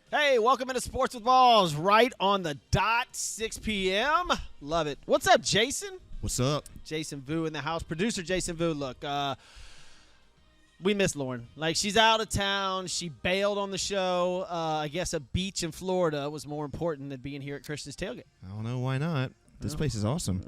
Hey, welcome into Sports with Balls, right on the dot, 6 p.m. Love it. What's up, Jason? What's up? Jason Vu in the house. Producer Jason Vu. Look, we miss Lauren. Like, she's out of town. She bailed on the show. I guess a beach in Florida was more important than being here at Christian's Tailgate. I don't know why not. This place is awesome.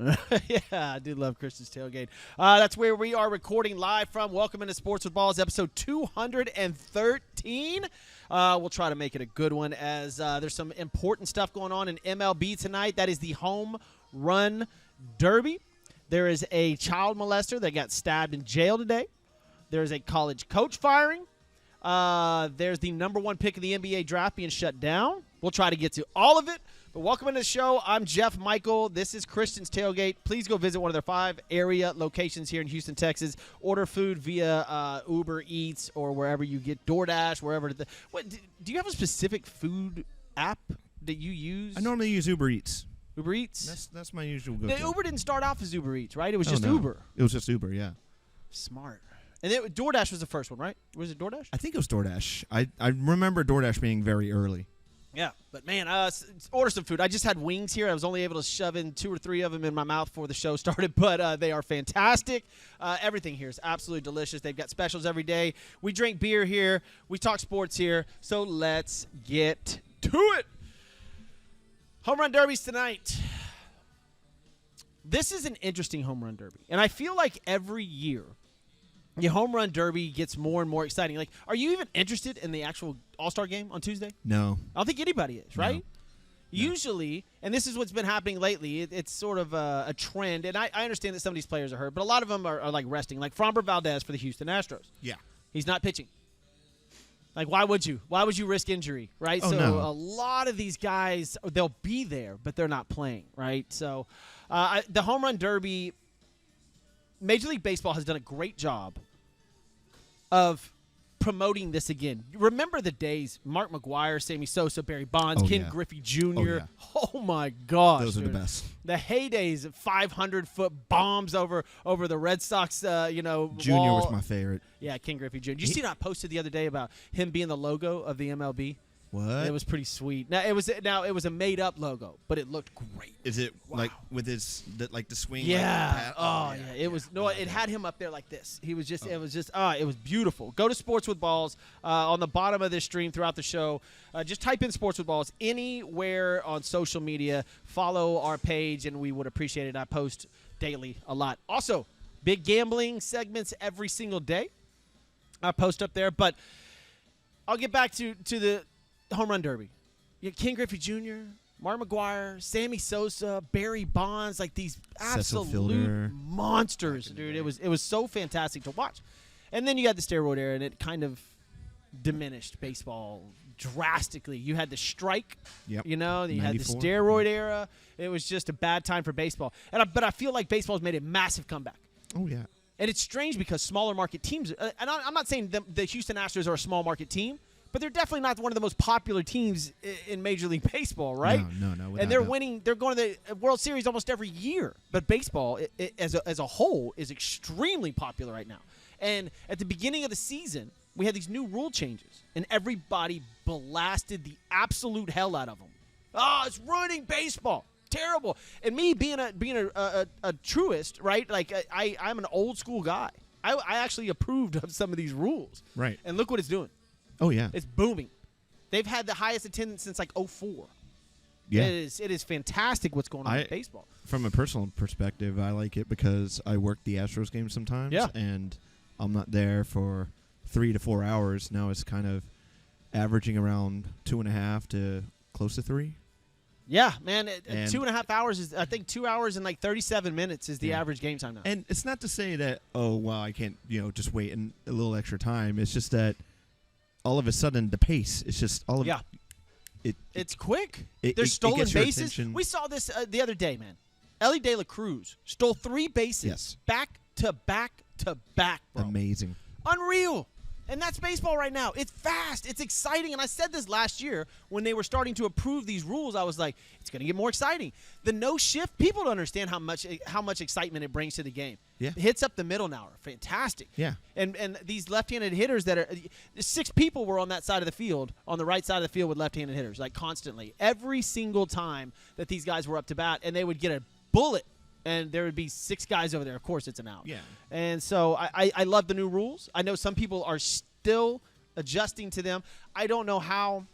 Yeah, I do love Christian's Tailgate. That's where we are recording live from. Welcome into Sports with Balls, episode 213. We'll try to make it a good one as there's some important stuff going on in MLB tonight. That is the Home Run Derby. There is a child molester that got stabbed in jail today. There is a college coach firing. There's the number one pick of the NBA draft being shut down. We'll try to get to all of it. But welcome into the show. I'm Jeff Michael. This is Christian's Tailgate. Please go visit one of their 5 area locations here in Houston, Texas. Order food via Uber Eats or wherever you get DoorDash, wherever. Do you have a specific food app that you use? I normally use Uber Eats. Uber Eats? That's my usual go-to. The Uber didn't start off as Uber Eats, right? It was just no. Uber. It was just Uber, yeah. Smart. And then DoorDash was the first one, right? Was it DoorDash? I think it was DoorDash. I remember DoorDash being very early. Yeah, but man, order some food. I just had wings here. I was only able to shove in 2 or 3 of them in my mouth before the show started, but they are fantastic. Everything here is absolutely delicious. They've got specials every day. We drink beer here. We talk sports here. So let's get to it. Home run derbies tonight. This is an interesting home run derby, and I feel like every year the home run derby gets more and more exciting. Like, are you even interested in the actual All-Star game on Tuesday? No. I don't think anybody is, right? No. Usually, and this is what's been happening lately, it's sort of a trend, and I understand that some of these players are hurt, but a lot of them are like resting. Like Framber Valdez for the Houston Astros. Yeah. He's not pitching. Like, why would you? Why would you risk injury, right? Oh, so no. a lot of these guys, they'll be there, but they're not playing, right? So the home run derby, Major League Baseball has done a great job of promoting this again. Remember the days, Mark McGwire, Sammy Sosa, Barry Bonds, Ken Griffey Jr. Oh, my gosh. Those are the best. The heydays of 500-foot bombs over the Red Sox, Junior wall. was my favorite. Yeah, Ken Griffey Jr. Did you see that I posted the other day about him being the logo of the MLB? What? It was pretty sweet. Now it was a made-up logo, but it looked great. Is it Wow. like with the swing? Yeah. Like yeah. It was it had him up there like this. He was just it was beautiful. Go to Sports with Balls on the bottom of this stream throughout the show. Just type in Sports with Balls anywhere on social media. Follow our page, and we would appreciate it. I post daily a lot. Also, big gambling segments every single day. I post up there, but I'll get back to the home run derby. You Ken Griffey Jr., Mark McGwire, Sammy Sosa, Barry Bonds, like these absolute monsters, dude. It was so fantastic to watch. And then you got the steroid era, and it kind of diminished baseball drastically. You had the strike, Yep. you had the 94. steroid era. It was just a bad time for baseball. But I feel like baseball's made a massive comeback. Oh, yeah. And it's strange because smaller market teams, and I'm not saying the Houston Astros are a small market team, but they're definitely not one of the most popular teams in Major League Baseball, right? No. And they're winning. They're going to the World Series almost every year. But baseball, as a whole, is extremely popular right now. And at the beginning of the season, we had these new rule changes, and everybody blasted the absolute hell out of them. Oh, it's ruining baseball. Terrible. And me being a truist, right? Like I'm an old school guy. I actually approved of some of these rules. Right. And look what it's doing. Oh, yeah. It's booming. They've had the highest attendance since like 2004. Yeah. It is fantastic what's going on with baseball. From a personal perspective, I like it because I work the Astros games sometimes. Yeah. And I'm not there for 3 to 4 hours. Now it's kind of averaging around 2.5 to close to 3. Yeah, man. 2.5 hours is, I think 2 hours and like 37 minutes is the average game time now. And it's not to say that, I can't, just wait a little extra time. It's just that all of a sudden the pace, it's just all of it's quick. There's There's stolen bases. Attention. We saw this the other day, man. Ellie De La Cruz stole 3 bases back to back to back, bro. Amazing. Unreal. And that's baseball right now. It's fast. It's exciting. And I said this last year when they were starting to approve these rules. I was like, it's going to get more exciting. The no shift, people don't understand how much excitement it brings to the game. Yeah. The hits up the middle now are fantastic. Yeah. And these left-handed hitters that are 6 people were on that side of the field, on the right side of the field with left-handed hitters, like constantly. Every single time that these guys were up to bat, and they would get a bullet, and there would be 6 guys over there. Of course, it's an out. Yeah. And so I love the new rules. I know some people are still adjusting to them. I don't know how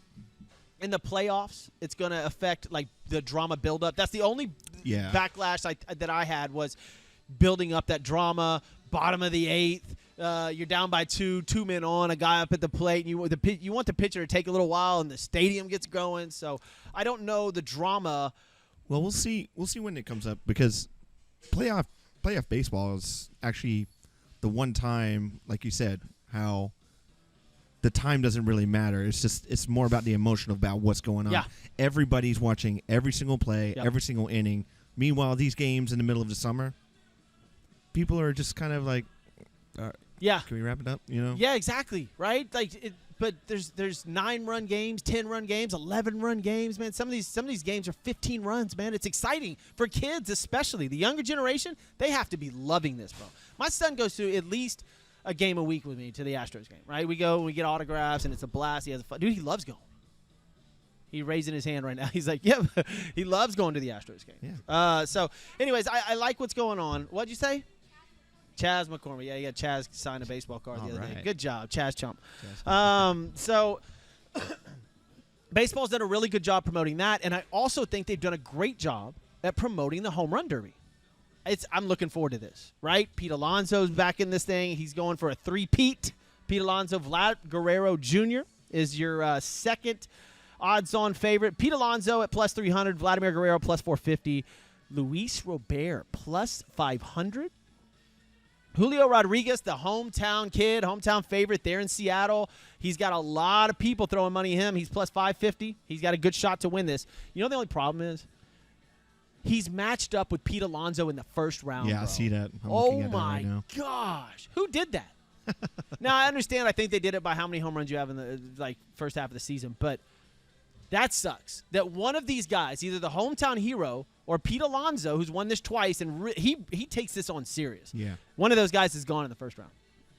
in the playoffs it's going to affect like the drama buildup. That's the only backlash that I had was building up that drama. Bottom of the 8th, you're down by 2 men on, a guy up at the plate, and you want the pitcher to take a little while, and the stadium gets going. So I don't know the drama. Well, we'll see when it comes up, because playoff baseball is actually the one time, like you said, how the time doesn't really matter. It's more about the emotion about what's going on. Yeah. Everybody's watching every single play, Yep. every single inning. Meanwhile, these games in the middle of the summer, people are just kind of like, Yeah. can we wrap it up? You know? Yeah, exactly. Right? But there's 9-run games, 10-run games, 11-run games, man. Some of these games are 15 runs, man. It's exciting for kids, especially the younger generation. They have to be loving this, bro. My son goes to at least a game a week with me to the Astros game. Right? We go, we get autographs, and it's a blast. He has a fun. Dude, he loves going. He's raising his hand right now. He's like, yeah, he loves going to the Astros game. Yeah. So, anyways, I like what's going on. What'd you say? Chaz McCormick. Yeah, Chaz signed a baseball card the other day. Good job, Chaz Chump. So baseball's done a really good job promoting that, and I also think they've done a great job at promoting the home run derby. I'm looking forward to this, right? Pete Alonso's back in this thing. He's going for a 3-peat. Pete Alonso, Vlad Guerrero Jr. is your second odds-on favorite. Pete Alonso at plus 300, Vladimir Guerrero plus 450, Luis Robert plus 500. Julio Rodriguez, the hometown kid, hometown favorite there in Seattle. He's got a lot of people throwing money at him. He's plus 550. He's got a good shot to win this. You know the only problem is? He's matched up with Pete Alonso in the first round, Yeah, bro. I see that. I'm Oh, looking at that my right now. gosh. Who did that? Now, I understand. I think they did it by how many home runs you have in the first half of the season. But that sucks. That one of these guys, either the hometown hero or Pete Alonso, who's won this twice, and he takes this on serious. Yeah. One of those guys is gone in the first round.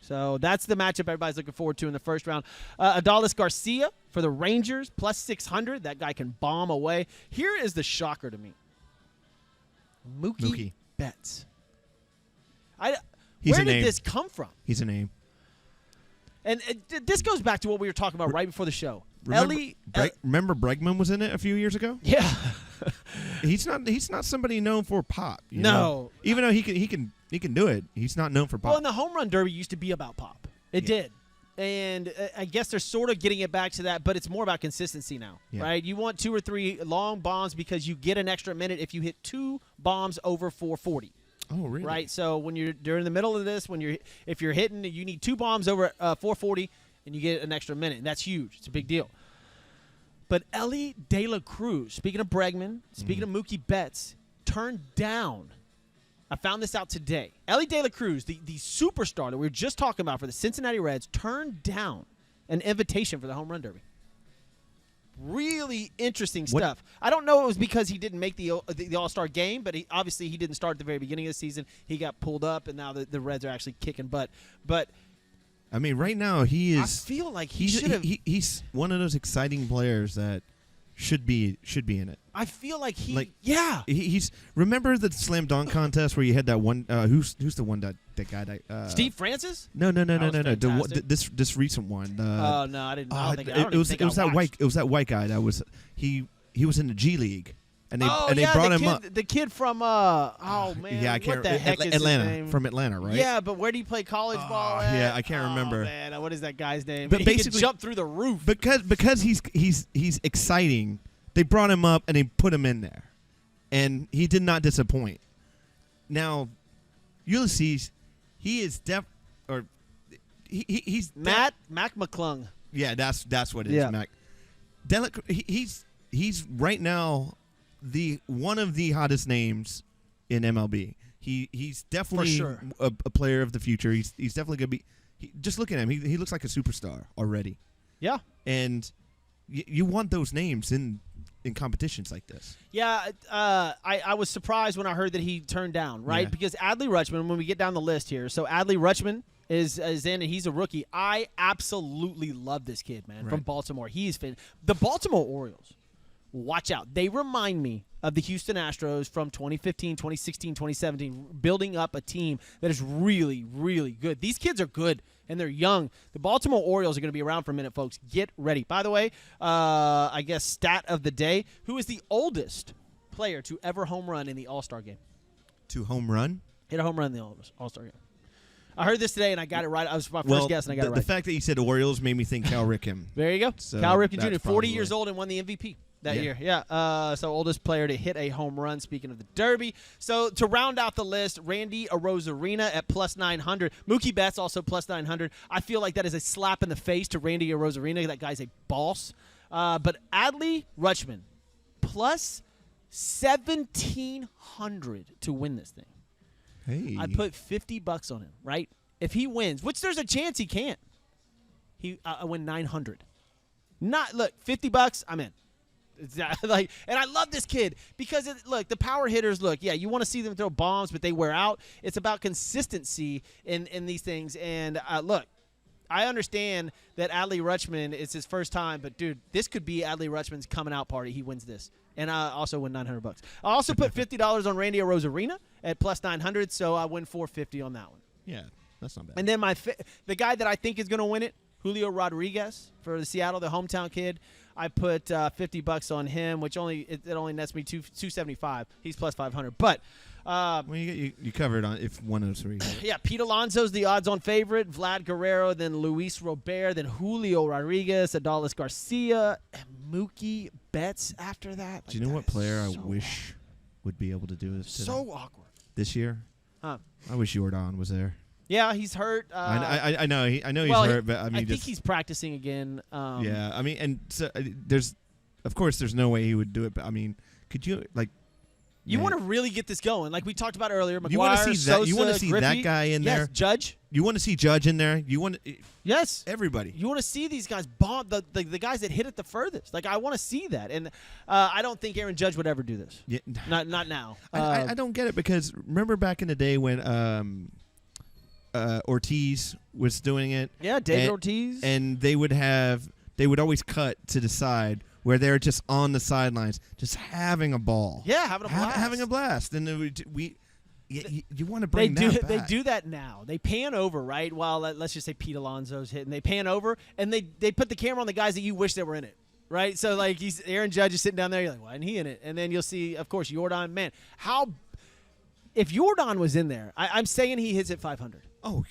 So that's the matchup everybody's looking forward to in the first round. Adolis Garcia for the Rangers, plus 600. That guy can bomb away. Here is the shocker to me. Mookie Betts. Where did this come from? He's a name. And this goes back to what we were talking about right before the show. Remember Bregman was in it a few years ago? Yeah. He's not somebody known for pop. You No. know? Even though he can do it, he's not known for pop. Well, and the home run derby used to be about pop. It did. And I guess they're sort of getting it back to that, but it's more about consistency now, right? You want 2 or 3 long bombs because you get an extra minute if you hit 2 bombs over 440. Oh, really? Right? So when you're during the middle of this, if you're hitting, you need 2 bombs over 440, and you get an extra minute, and that's huge. It's a big deal. But Ellie De La Cruz, speaking of Bregman, speaking of Mookie Betts, turned down. I found this out today. Ellie De La Cruz, the superstar that we were just talking about for the Cincinnati Reds, turned down an invitation for the home run derby. Really interesting stuff. I don't know if it was because he didn't make the All-Star game, but he didn't start at the very beginning of the season. He got pulled up, and now the Reds are actually kicking butt. But I mean, right now he is. I feel like he should have. He's one of those exciting players that should be in it. I feel like he's. Remember the slam dunk contest where you had that one? Who's the one that guy that? Steve Francis? No. Fantastic. This recent one. Oh no, I didn't. I don't it was think that white. It was that white guy that was he was in the G League. And they they brought him up. The kid from I can't. What the heck is Atlanta, his name? from Atlanta, right? Yeah, but where do you play college ball at? Yeah, I can't remember. Man, what is that guy's name? But he basically, could jump through the roof. Because he's exciting. They brought him up and they put him in there, and he did not disappoint. Now, Ulysses, he is he's Mac McClung. Yeah, that's what it is, Yeah. Mac. He's right now one of the hottest names in MLB. He's definitely For sure. a player of the future. He's definitely gonna be. just look at him. He looks like a superstar already. Yeah. And you want those names in competitions like this. Yeah, I was surprised when I heard that he turned down, right? Yeah. Because Adley Rutschman, when we get down the list here, so Adley Rutschman is in, and he's a rookie. I absolutely love this kid, man, from Baltimore. He's the Baltimore Orioles. Watch out. They remind me of the Houston Astros from 2015, 2016, 2017, building up a team that is really, really good. These kids are good, and they're young. The Baltimore Orioles are going to be around for a minute, folks. Get ready. By the way, I guess stat of the day, who is the oldest player to ever home run in the All-Star game? To home run? Hit a home run in the All-Star game. I heard this today, and I got it right. I was my first guess, and I got it right. The fact that you said Orioles made me think Cal Ripken. There you go. So Cal Ripken Jr., 40 probably years old and won the MVP that year. Yeah. So oldest player to hit a home run, speaking of the Derby. So to round out the list, Randy Arozarena at plus 900. Mookie Betts also plus 900. I feel like that is a slap in the face to Randy Arozarena. That guy's a boss. But Adley Rutschman, plus 1,700 to win this thing. Hey. I put $50 on him, right? If he wins, which there's a chance he can't, I win 900. Look, $50, I'm in. It's and I love this kid because look, the power hitters. Look, yeah, you want to see them throw bombs, but they wear out. It's about consistency in these things. And look, I understand that Adley Rutschman is his first time, but dude, this could be Adley Rutschman's coming out party. He wins this. And I also win $900. I also put $50 on Randy Arozarena at plus 900, so I win $450 on that one. Yeah, that's not bad. And then the guy that I think is going to win it, Julio Rodriguez for the Seattle, the hometown kid. I put $50 on him, which only nets me $275. He's plus 500. But you covered on if one of those three. Yeah, Pete Alonso's the odds-on favorite. Vlad Guerrero, then Luis Robert, then Julio Rodriguez, Adolis Garcia, and Mookie Betts after that. Do you know what player I wish would be able to do this? So awkward this year. Huh? I wish Jordan was there. Yeah, he's hurt. I know. I know he's hurt, but I mean, I think he's practicing again. Yeah, I mean, and so of course, there's no way he would do it. But I mean, could you You want to really get this going, like we talked about earlier. McGuire, you want to see Sosa, you want to see Griffey. that guy in there. Yes, Judge. You want to see Judge in there. You want yes, everybody. You want to see these guys bomb the guys that hit it the furthest. Like I want to see that, and I don't think Aaron Judge would ever do this. Yeah. Not now. I don't get it because remember back in the day when Ortiz was doing it. Yeah, David Ortiz. And they would always cut to the side where they're just on the sidelines, just having a ball. Yeah, having a blast. Having a blast. And you want to bring that back. They do that now. They pan over, right? While let's just say Pete Alonso's hitting. They pan over, and they put the camera on the guys that you wish they were in it. Right? So, like, Aaron Judge is sitting down there. You're like, why isn't he in it? And then you'll see, of course, Jordan. Man, if Jordan was in there, I'm saying he hits at 500. Oh,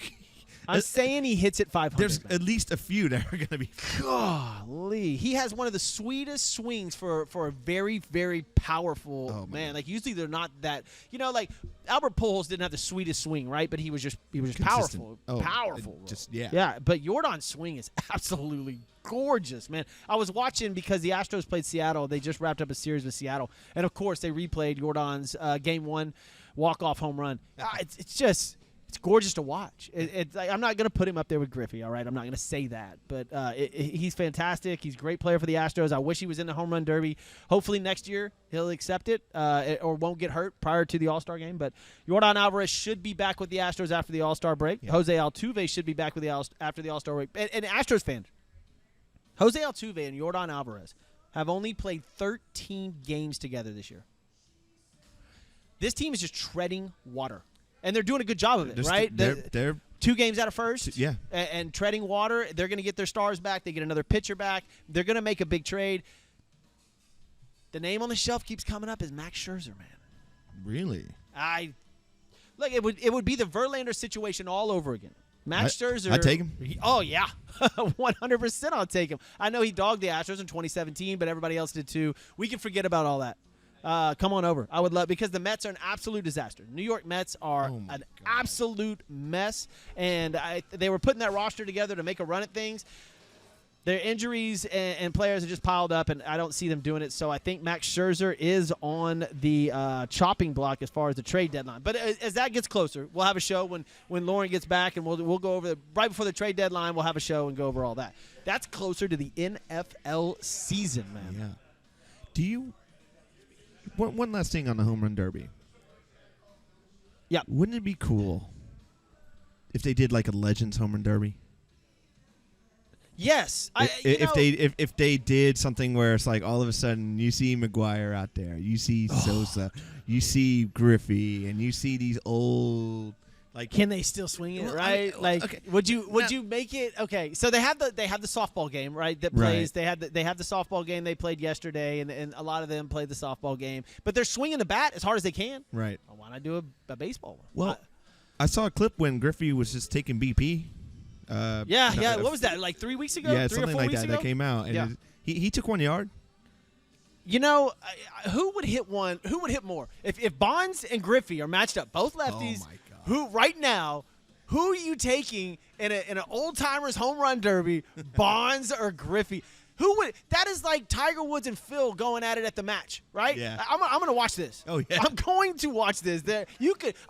I'm saying he hits at 500. There's at least a few that are going to be. Golly. He has one of the sweetest swings for a very, very powerful man. Like, usually they're not that. Like, Albert Pujols didn't have the sweetest swing, right? But he was just powerful. Powerful. Yeah, but Jordan's swing is absolutely gorgeous, man. I was watching because the Astros played Seattle. They just wrapped up a series with Seattle. And, of course, they replayed Jordan's Game 1 walk-off home run. It's gorgeous to watch. I'm not going to put him up there with Griffey, all right? I'm not going to say that. But he's fantastic. He's a great player for the Astros. I wish he was in the home run derby. Hopefully next year he'll accept it or won't get hurt prior to the All-Star game. But Jordan Alvarez should be back with the Astros after the All-Star break. Yeah. Jose Altuve should be back with after the All-Star break. And Astros fans, Jose Altuve and Jordan Alvarez have only played 13 games together this year. This team is just treading water. And they're doing a good job of it, right? They're 2 games out of first. Yeah. And treading water. They're going to get their stars back. They get another pitcher back. They're going to make a big trade. The name on the shelf keeps coming up is Max Scherzer, man. Really? Look, it would be the Verlander situation all over again. Max Scherzer. I'd take him. Oh, yeah. 100% I'll take him. I know he dogged the Astros in 2017, but everybody else did too. We can forget about all that. Come on over. I would love because the Mets are an absolute disaster. New York Mets are an absolute mess, and they were putting that roster together to make a run at things. Their injuries and players have just piled up, and I don't see them doing it. So I think Max Scherzer is on the chopping block as far as the trade deadline. But as that gets closer, we'll have a show when Lauren gets back, and we'll go over right before the trade deadline. We'll have a show and go over all that. That's closer to the NFL season, man. Yeah. Do you? One last thing on the home run derby. Yeah. Wouldn't it be cool if they did like a Legends home run derby? Yes, if they did something where it's like all of a sudden you see McGuire out there, you see Sosa, you see Griffey, and you see these old like. Can they still swing it? Right? Okay. Would you make it? Okay, so they have the softball game, right? That plays. Right. They have the softball game they played yesterday, and a lot of them played the softball game, but they're swinging the bat as hard as they can. Right. Why not do a baseball one? Well, I saw a clip when Griffey was just taking BP. Yeah. What was that? Like 3 weeks ago? Yeah, 3 or 4 something like weeks that. ago? That came out. And he took 1 yard. You know, who would hit one? Who would hit more? If Bonds and Griffey are matched up, both lefties. Oh my God. Who right now? Who are you taking in an old timers home run derby? Bonds or Griffey? Who would? That is like Tiger Woods and Phil going at it at the match, right? Yeah. I'm going to watch this. Oh yeah. I'm going to watch this.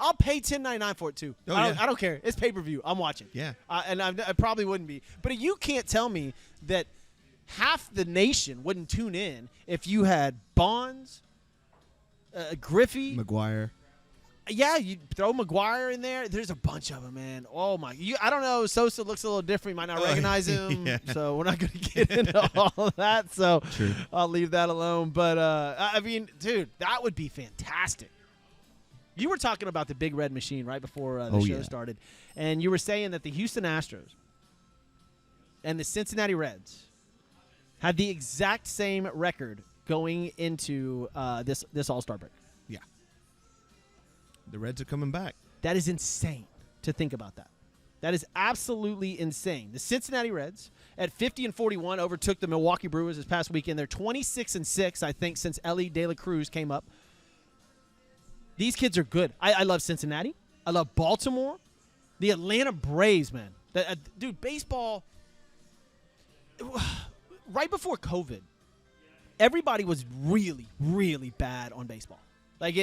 I'll pay $10.99 for it too. Oh, I don't care. It's pay-per-view. I'm watching. Yeah. And I probably wouldn't be. But you can't tell me that half the nation wouldn't tune in if you had Bonds, Griffey, McGuire. Yeah, you throw McGuire in there. There's a bunch of them, man. Oh, my. I don't know. Sosa looks a little different. You might not recognize him. Yeah. So we're not going to get into all of that. So True. I'll leave that alone. But, I mean, dude, that would be fantastic. You were talking about the Big Red Machine right before the show started. And you were saying that the Houston Astros and the Cincinnati Reds had the exact same record going into this All-Star break. Yeah. The Reds are coming back. That is insane to think about that. That is absolutely insane. The Cincinnati Reds at 50-41 overtook the Milwaukee Brewers this past weekend. They're 26-6, I think, since Ellie De La Cruz came up. These kids are good. I love Cincinnati. I love Baltimore. The Atlanta Braves, man. Dude, baseball, right before COVID, everybody was really, really bad on baseball. Like,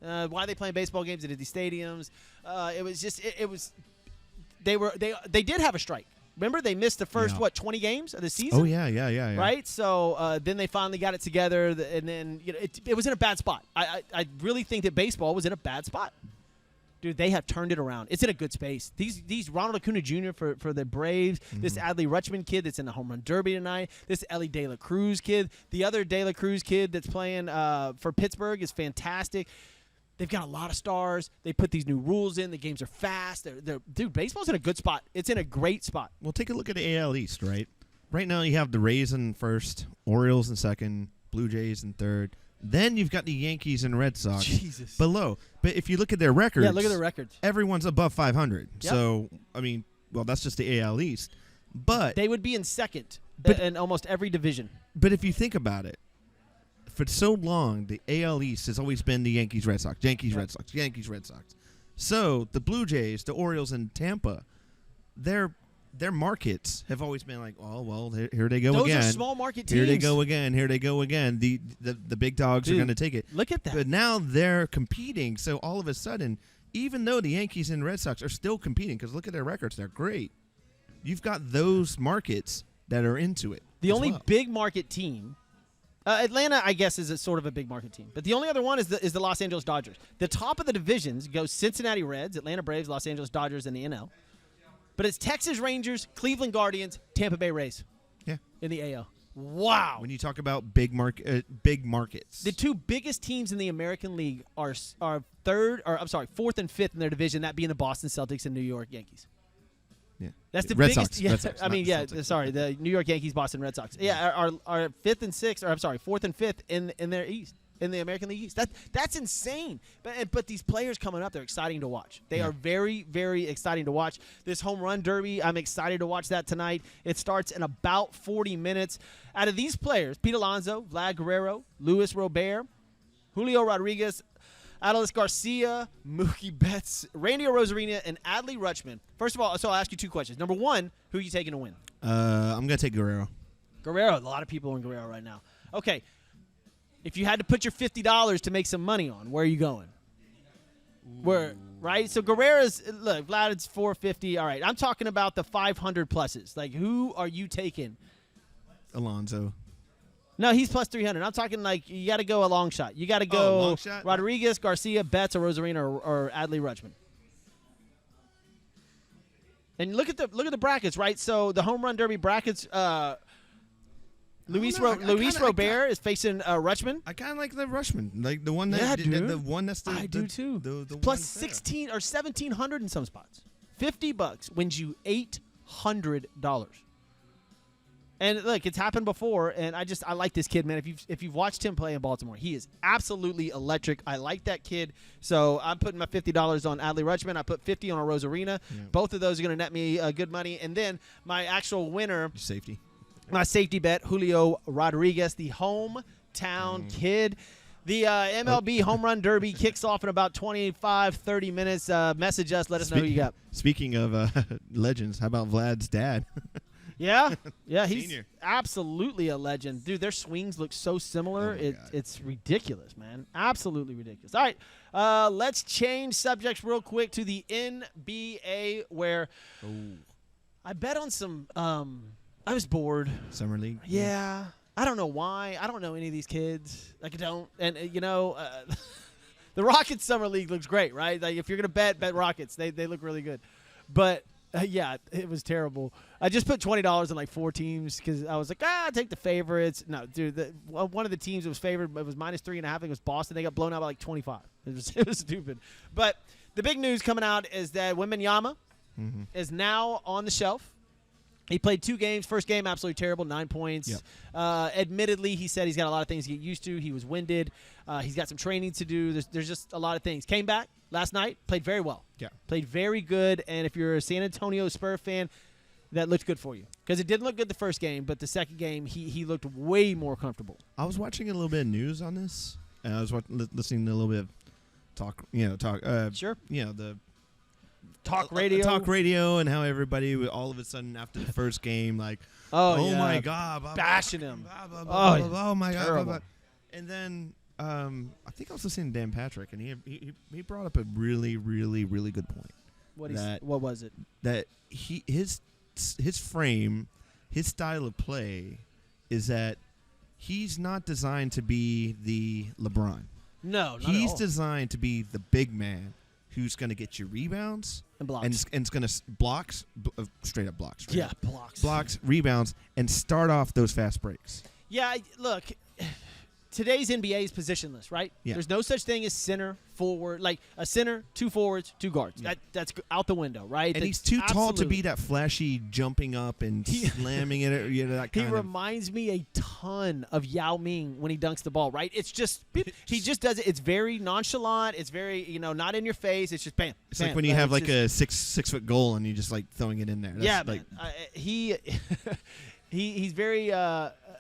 why are they playing baseball games at these stadiums? It was just they did have a strike. Remember, they missed the first 20 games of the season. Oh yeah. Right. So then they finally got it together, and then it was in a bad spot. I really think that baseball was in a bad spot. Dude, they have turned it around. It's in a good space. These Ronald Acuna Jr. for the Braves, this Adley Rutschman kid that's in the home run derby tonight, this Ellie De La Cruz kid, the other De La Cruz kid that's playing for Pittsburgh is fantastic. They've got a lot of stars. They put these new rules in. The games are fast. Dude, baseball's in a good spot. It's in a great spot. Well, take a look at the AL East, right? Right now you have the Rays in first, Orioles in second, Blue Jays in third. Then you've got the Yankees and Red Sox below. But if you look at their records, look at their records. Everyone's above 500. Yep. So, I mean, that's just the AL East. But they would be in second in almost every division. But if you think about it, for so long, the AL East has always been the Yankees, Red Sox, Yankees, Red Sox, Yankees, Red Sox. So the Blue Jays, the Orioles, and Tampa, their markets have always been like, oh, well, here they go again. Those are small market teams. Here they go again. Here they go again. The big dogs are going to take it. Look at that. But now they're competing. So all of a sudden, even though the Yankees and Red Sox are still competing, because look at their records, they're great. You've got those markets that are into it. The only big market team. Atlanta, I guess, is sort of a big market team. But the only other one is the Los Angeles Dodgers. The top of the divisions go Cincinnati Reds, Atlanta Braves, Los Angeles Dodgers, and the NL. But it's Texas Rangers, Cleveland Guardians, Tampa Bay Rays. Yeah. In the AL. Wow. When you talk about big markets. The two biggest teams in the American League are fourth and fifth in their division, that being the Boston Celtics and New York Yankees. Yeah. That's the Red biggest. Sox, Yeah, Red Sox, I mean, yeah. Celtics. Sorry, the New York Yankees, Boston Red Sox. Yeah, are fourth and fifth in their East, in the American League East. That's insane. But these players coming up, they're exciting to watch. They are very, very exciting to watch. This home run derby, I'm excited to watch that tonight. It starts in about 40 minutes. Out of these players, Pete Alonso, Vlad Guerrero, Luis Robert, Julio Rodriguez, Adolis Garcia, Mookie Betts, Randy Arozarena, and Adley Rutschman. First of all, so I'll ask you two questions. Number one, who are you taking to win? I'm gonna take Guerrero. Guerrero. A lot of people on Guerrero right now. Okay. If you had to put your $50 to make some money on, where are you going? Where, right? So Guerrero's, look, Vlad, it's 450. All right. I'm talking about the 500 pluses. Like, who are you taking? Alonso. No, he's plus 300. I'm talking like you got to go a long shot. You got to go long shot? Rodriguez, Garcia, Betts, or Rosarina, or Adley Rutschman. And look at the brackets, right? So the home run derby brackets. Luis Robert is facing Rutschman. I kind of like the Rutschman, like the one that the one that's the I do too. The plus one 16 or 1,700 in some spots. $50 wins you $800. And look, it's happened before, and I like this kid, man. If you've watched him play in Baltimore, he is absolutely electric. I like that kid, so I'm putting my $50 on Adley Rutschman. I put 50 on a Rosarina. Yeah. Both of those are going to net me good money, and then my actual winner, safety. My safety bet, Julio Rodriguez, the hometown kid. The MLB Home Run Derby kicks off in about 25, 30 minutes. Message us. Let us know who you got. Speaking of legends, how about Vlad's dad? Yeah, he's Senior. Absolutely a legend. Dude, their swings look so similar. It's ridiculous, man. Absolutely ridiculous. All right, let's change subjects real quick to the NBA where I bet on some I was bored. Summer League? Yeah. I don't know why. I don't know any of these kids. Like, I don't. And, the Rockets Summer League looks great, right? Like, if you're going to bet Rockets. They look really good. But, yeah, it was terrible. I just put $20 on, like, 4 teams because I was like, I'll take the favorites. No, dude, one of the teams that was favored, it was minus 3.5. I think it was Boston. They got blown out by, like, 25. It was stupid. But the big news coming out is that Wembanyama is now on the shelf. He played 2 games. First game, absolutely terrible, 9 points. Yep. Admittedly, he said he's got a lot of things to get used to. He was winded. He's got some training to do. There's just a lot of things. Came back last night, played very well. Yeah. Played very good. And if you're a San Antonio Spur fan, that looked good for you. Because it didn't look good the first game, but the second game, he looked way more comfortable. I was watching a little bit of news on this, and I was listening to a little bit of talk. Sure. The talk radio and how everybody all of a sudden after the first game like my god bashing him oh my god and then I think I was listening to Dan Patrick and he brought up a really really really good point. What was it? That his frame, his style of play is that he's not designed to be the LeBron. No, not he's at all. designed to be the big man who's going to get you rebounds and blocks. And it's going to blocks, straight up blocks. Blocks, rebounds, and start off those fast breaks. Yeah, look, today's NBA is positionless, right? Yeah. There's no such thing as center, forward, like a center, 2 forwards, 2 guards. Yeah. That's out the window, right? And he's too tall to be that flashy jumping up and slamming it. That kind he reminds me a ton of Yao Ming when he dunks the ball, right? It's just he just does it. It's very nonchalant. It's very not in your face. It's just bam. It's bam. like when you have like a 6 foot goal and you just like throwing it in there. That's man. He's very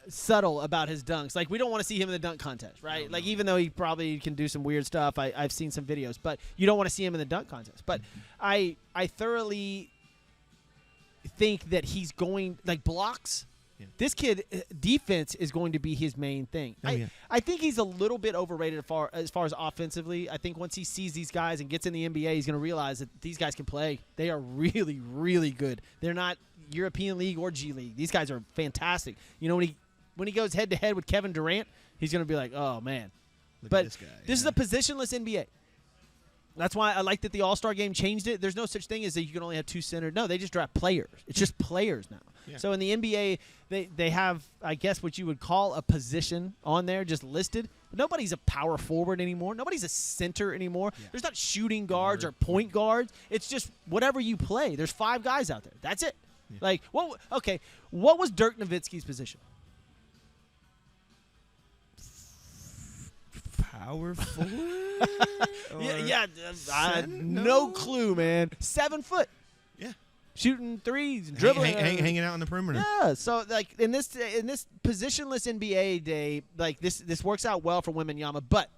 subtle about his dunks. Like, we don't want to see him in the dunk contest, right? No. Like, even though he probably can do some weird stuff, I've seen some videos, but you don't want to see him in the dunk contest. But I thoroughly think that he's going, like, blocks. Yeah. This kid, defense is going to be his main thing. I think he's a little bit overrated as far as offensively. I think once he sees these guys and gets in the NBA, he's going to realize that these guys can play. They are really, really good. They're not European League or G League. These guys are fantastic. When he goes head to head with Kevin Durant, he's going to be like, oh man. But this is a positionless NBA. That's why I like that the All-Star game changed it. There's no such thing as that you can only have 2 centers. No, they just draft players. It's just players now. Yeah. So in the NBA, they have, I guess, what you would call a position on there just listed. Nobody's a power forward anymore. Nobody's a center anymore. Yeah. There's not shooting guards or point guards. It's just whatever you play. There's 5 guys out there. That's it. Yeah. Like, what was Dirk Nowitzki's position? Power forward? No clue, man. 7 foot. Yeah. Shooting threes, dribbling, hanging out on the perimeter. Yeah, so like in this positionless NBA day, like this works out well for Wembanyama, but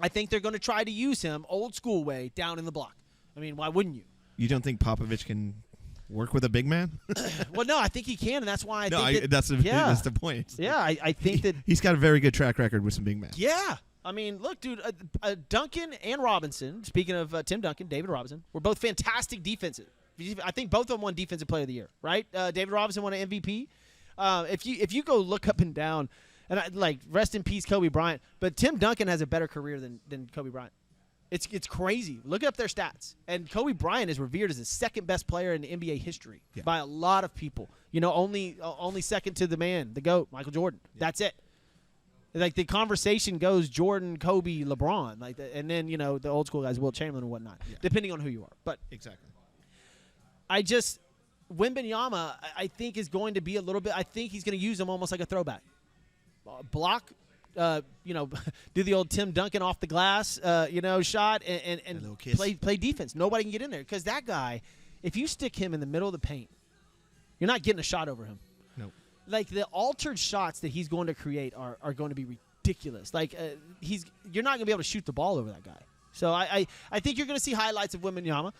I think they're going to try to use him old school way down in the block. I mean, why wouldn't you? You don't think Popovich can Work with a big man? Well, no, I think he can, and that's why that's the point. Yeah, I think that he's got a very good track record with some big men. Yeah. I mean, look, dude, Duncan and Robinson, speaking of Tim Duncan, David Robinson, were both fantastic defensive. I think both of them won Defensive Player of the Year, right? David Robinson won an MVP. If you go look up and down, and rest in peace Kobe Bryant, but Tim Duncan has a better career than Kobe Bryant. It's crazy. Look up their stats. And Kobe Bryant is revered as the second best player in NBA history by a lot of people. Only second to the man, the GOAT, Michael Jordan. Yeah. That's it. Like the conversation goes Jordan, Kobe, LeBron, and then the old school guys, Wilt Chamberlain and whatnot, depending on who you are. But exactly, Wembanyama, I think is going to be a little bit. I think he's going to use him almost like a throwback, block, do the old Tim Duncan off the glass, shot and play defense. Nobody can get in there because that guy, if you stick him in the middle of the paint, you're not getting a shot over him. Nope. Like the altered shots that he's going to create are going to be ridiculous. Like you're not going to be able to shoot the ball over that guy. So I think you're going to see highlights of Wembanyama,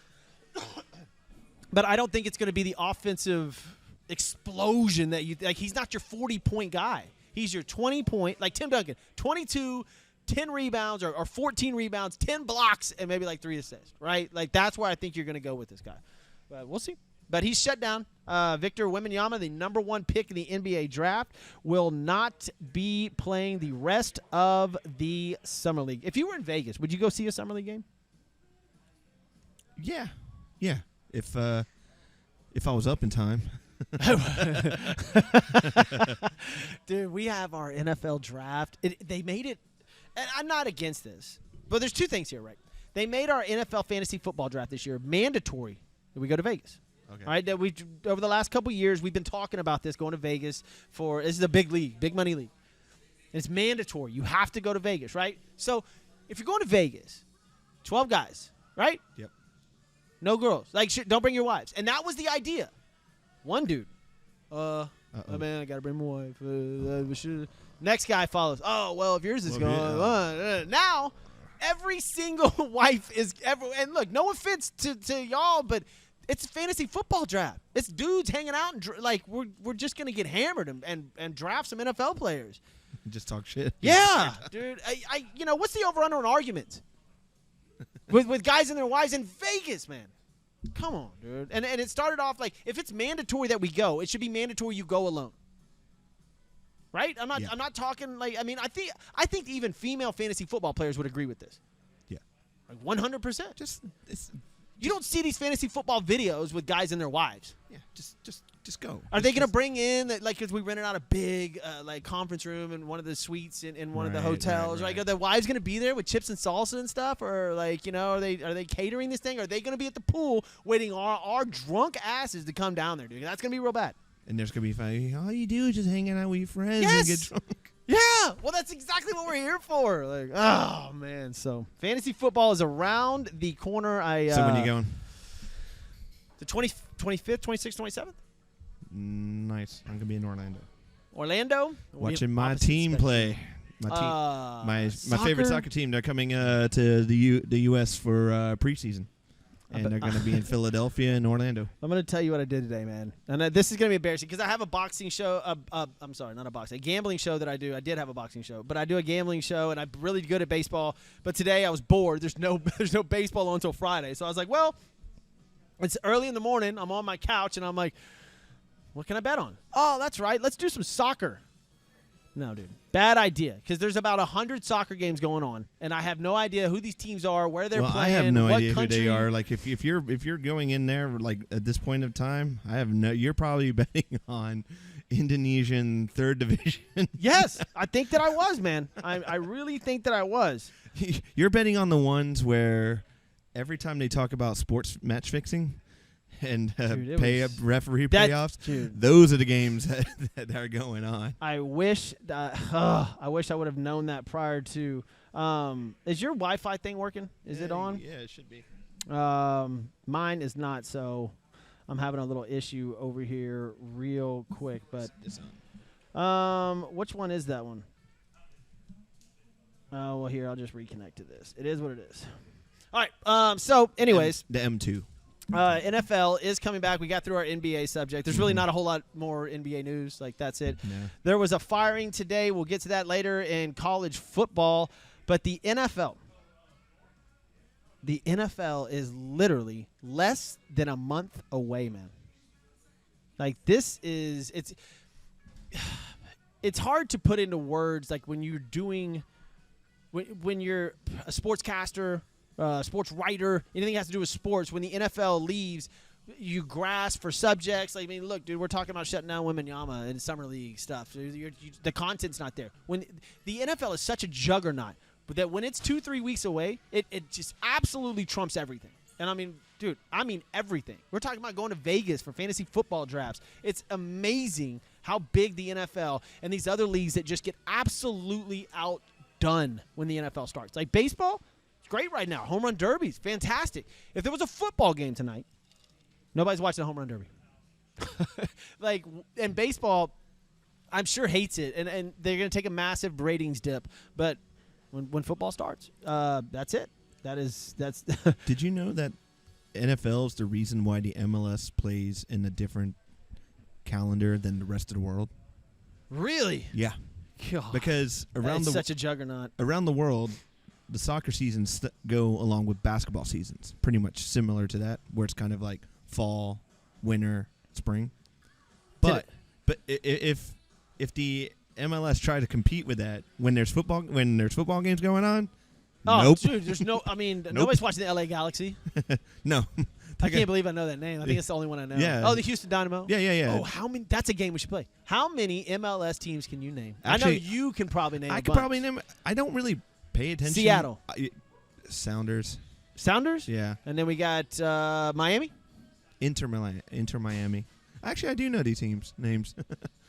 but I don't think it's going to be the offensive explosion that you like. He's not your 40-point guy. He's your 20-point, like Tim Duncan, 22, 10 rebounds or 14 rebounds, 10 blocks, and maybe like 3 assists. Right? Like that's where I think you're going to go with this guy. But we'll see. But he's shut down. Victor Wembanyama, the number 1 pick in the NBA draft, will not be playing the rest of the Summer League. If you were in Vegas, would you go see a Summer League game? Yeah. If I was up in time. Dude, we have our NFL draft. They made it, and I'm not against this, but there's 2 things here, right? They made our NFL fantasy football draft this year mandatory that we go to Vegas. Okay. All right, that we over the last couple years we've been talking about this, going to Vegas this is a big league, big money league. And it's mandatory. You have to go to Vegas, right? So if you're going to Vegas, 12 guys, right? Yep. No girls. Don't bring your wives. And that was the idea. One dude, oh man, I gotta bring my wife. Next guy follows. Oh well, if yours is gone, now every single wife is and look, no offense to y'all, but it's a fantasy football draft. It's dudes hanging out and we're just gonna get hammered and draft some NFL players. Just talk shit. Yeah, dude. What's the over-under on arguments with guys and their wives in Vegas, man? Come on, dude. And it started off if it's mandatory that we go, it should be mandatory you go alone. Right? I'm not talking I think even female fantasy football players would agree with this. Yeah. 100%. You don't see these fantasy football videos with guys and their wives. Yeah, just go. Are they going to bring in because we rented out a big conference room in one of the suites in one of the hotels? Right. Are the wives going to be there with chips and salsa and stuff, or are they catering this thing? Are they going to be at the pool waiting our drunk asses to come down there, dude? That's going to be real bad. And there's going to be fun. All you do is just hanging out with your friends and get drunk. Yeah, well, that's exactly what we're here for. Oh man, so fantasy football is around the corner. So when are you going? The 25th, 26th, 27th. Nice. I'm gonna be in Orlando. Orlando, watching my team play. My favorite soccer team. They're coming to the U.S. for preseason. And they're going to be in Philadelphia and Orlando. I'm going to tell you what I did today, man. And this is going to be embarrassing because I have a boxing show. I'm sorry, not a boxing. A gambling show that I do. I did have a boxing show. But I do a gambling show, and I'm really good at baseball. But today I was bored. There's no baseball on until Friday. So I was like, well, it's early in the morning. I'm on my couch, and I'm like, what can I bet on? Oh, that's right. Let's do some soccer. No, dude. Bad idea because there's about 100 soccer games going on, and I have no idea who these teams are, where they're playing, I have no idea country. Who they are. If you're going in there at this point of time, you're probably betting on Indonesian 3rd division. Yes, I think that I was, man. I really think that I was. You're betting on the ones where every time they talk about sports match fixing and referee payoffs, those are the games that are going on. I wish I would have known that prior to. Is your Wi-Fi thing working? Is it on? Yeah, it should be. Mine is not, so I'm having a little issue over here real quick. But it's on. Which one is that one? Oh, well, here, I'll just reconnect to this. It is what it is. All right. So, anyways. The M2. NFL is coming back. We got through our NBA subject. There's really not a whole lot more NBA news. Like, that's it. No. There was a firing today. We'll get to that later in college football. But the NFL is literally less than a month away, man. Like, this is it's hard to put into words, like, when you're doing when you're a sportscaster, sports writer, anything that has to do with sports, when the NFL leaves, you grasp for subjects. Like, I mean, look, dude, we're talking about shutting down Wembanyama and summer league stuff. The content's not there. When the NFL is such a juggernaut, but that when it's 2-3 weeks away, it just absolutely trumps everything. And I mean, dude, everything. We're talking about going to Vegas for fantasy football drafts. It's amazing how big the NFL and these other leagues that just get absolutely outdone when the NFL starts. Like, baseball, it's great right now. Home run derbies, fantastic. If there was a football game tonight, nobody's watching the home run derby. Like, and baseball, I'm sure hates it, and they're going to take a massive ratings dip. But when football starts, that's it. That's. Did you know that NFL is the reason why the MLS plays in a different calendar than the rest of the world? Really? Yeah. God, because such a juggernaut. Around the world, the soccer seasons go along with basketball seasons, pretty much similar to that, where it's kind of like fall, winter, spring. But if the MLS try to compete with that when there's football games going on, nope. Dude, there's no. I mean, nobody's watching the LA Galaxy. No. I can't believe I know that name. I think it's the only one I know. Yeah. Oh, the Houston Dynamo? Yeah. Oh, how many? That's a game we should play. How many MLS teams can you name? Actually, I know you can probably name I a could bunch. probably name. I don't really pay attention. Seattle. Sounders. Sounders? Yeah. And then we got Miami? Inter Miami. Actually, I do know these teams' names.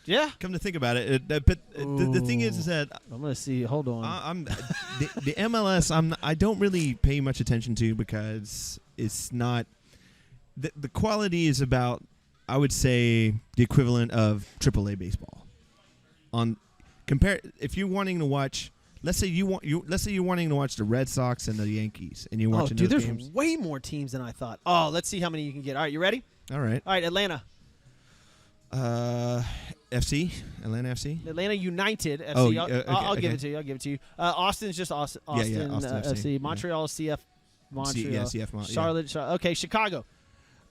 Yeah. Come to think about it, but the thing is that I'm gonna see. Hold on. I'm the MLS. I don't really pay much attention to because it's not the quality is about, I would say, the equivalent of AAA baseball. If you're wanting to watch, let's say you're wanting to watch the Red Sox and the Yankees, and you're watching those there's games. way more teams than I thought. Oh, let's see how many you can get. All right, you ready? All right. All right, Atlanta. Atlanta FC. Atlanta United FC. Oh, I'll give it to you. I'll give it to you. Austin's just Austin. Austin FC. Yeah. Montreal CF. Montreal. CF. Charlotte. Okay, Chicago.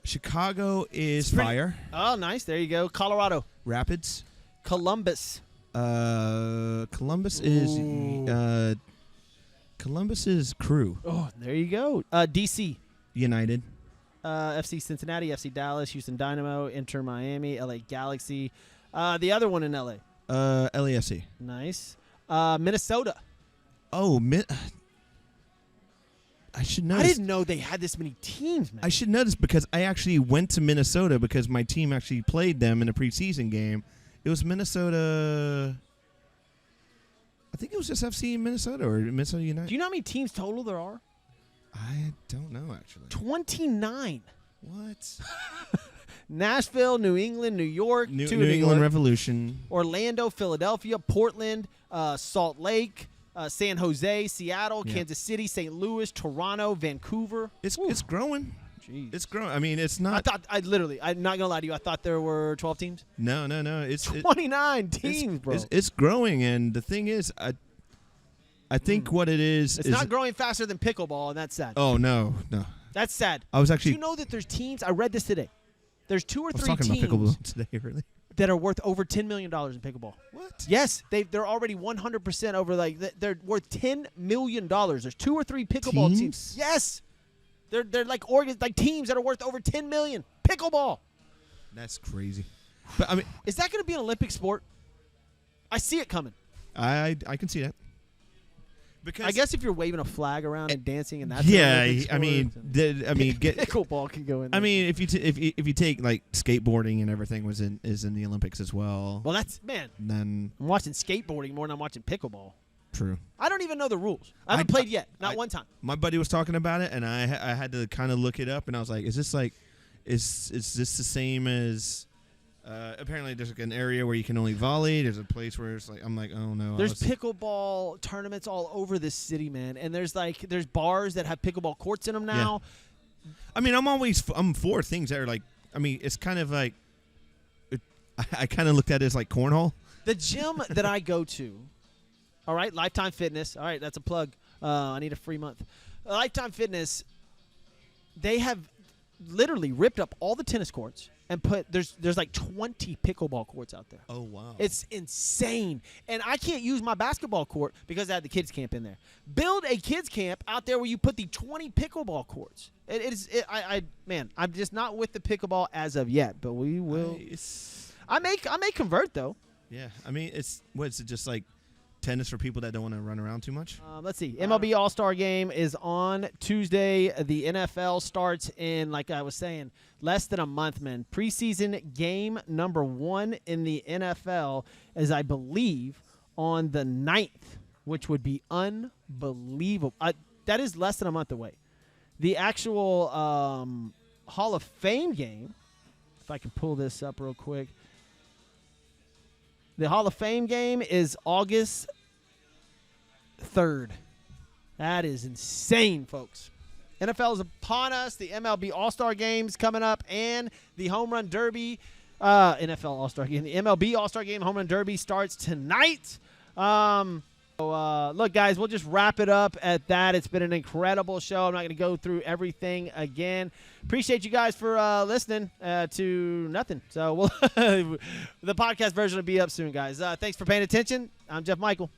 Chicago is Fire. Oh, nice. There you go. Colorado. Rapids. Columbus. Columbus is Crew. Oh, there you go. DC. United. FC Cincinnati, FC Dallas, Houston Dynamo, Inter Miami, LA Galaxy. The other one in LA. LAFC. Nice. Minnesota. Oh, I should know. I didn't know they had this many teams, man. I should know this because I actually went to Minnesota because my team actually played them in a preseason game. It was Minnesota. I think it was just FC Minnesota or Minnesota United. Do you know how many teams total there are? I don't know, actually. 29. What? Nashville, New England, New York, New England Revolution, Orlando, Philadelphia, Portland, Salt Lake, San Jose, Seattle, Kansas City, St. Louis, Toronto, Vancouver. It's growing. Jeez. It's growing. I mean, it's not. I'm not gonna lie to you. I thought there were 12 teams. No. It's 29 teams, bro. It's growing, and the thing is, I think what it is. It's not growing faster than pickleball, and that's sad. Oh no. That's sad. I was actually. Do you know that there's teams? I read this today. There's 2 or 3 talking teams about pickleball today, really, that are worth over $10 million in pickleball. What? Yes, they're already 100% over. Like they're worth $10 million. There's 2 or 3 pickleball teams. Yes, they're like teams that are worth over $10 million. Pickleball. That's crazy. But I mean, is that going to be an Olympic sport? I see it coming. I can see that. Because I guess if you're waving a flag around and dancing, and that's I mean, pickleball can go in there. I mean, if you take like skateboarding and everything is in the Olympics as well. Well, then I'm watching skateboarding more than I'm watching pickleball. True. I don't even know the rules. I haven't played yet, not one time. My buddy was talking about it, and I had to kind of look it up, and I was like, is this the same as? Apparently, there's like an area where you can only volley. There's a place where it's like I'm like, oh no. There's pickleball tournaments all over this city, man, and there's bars that have pickleball courts in them now. I mean, I'm for things that are like. I mean, it's kind of like. I kind of looked at it as like cornhole. The gym that I go to, all right, Lifetime Fitness. All right, that's a plug. I need a free month. Lifetime Fitness, they have literally ripped up all the tennis courts and put there's like 20 pickleball courts out there. Oh, wow. It's insane. And I can't use my basketball court because I had the kids camp in there. Build a kids camp out there where you put the 20 pickleball courts. Man, I'm just not with the pickleball as of yet, but we will. I may convert though. Yeah, I mean, is it just like tennis for people that don't want to run around too much? Let's see. MLB All-Star Game is on Tuesday. The NFL starts in, like I was saying, less than a month, man. Preseason game number 1 in the NFL is, I believe, on the 9th, which would be unbelievable. That is less than a month away. The actual Hall of Fame game, if I can pull this up real quick, the Hall of Fame game is August 3rd. That is insane, folks. NFL is upon us. The MLB All-Star Game's coming up, and the Home Run Derby, NFL All-Star Game, the MLB All-Star Game Home Run Derby starts tonight. Look, guys, we'll just wrap it up at that. It's been an incredible show. I'm not going to go through everything again. Appreciate you guys for listening to nothing. So the podcast version will be up soon, guys. Thanks for paying attention. I'm Jeff Michael.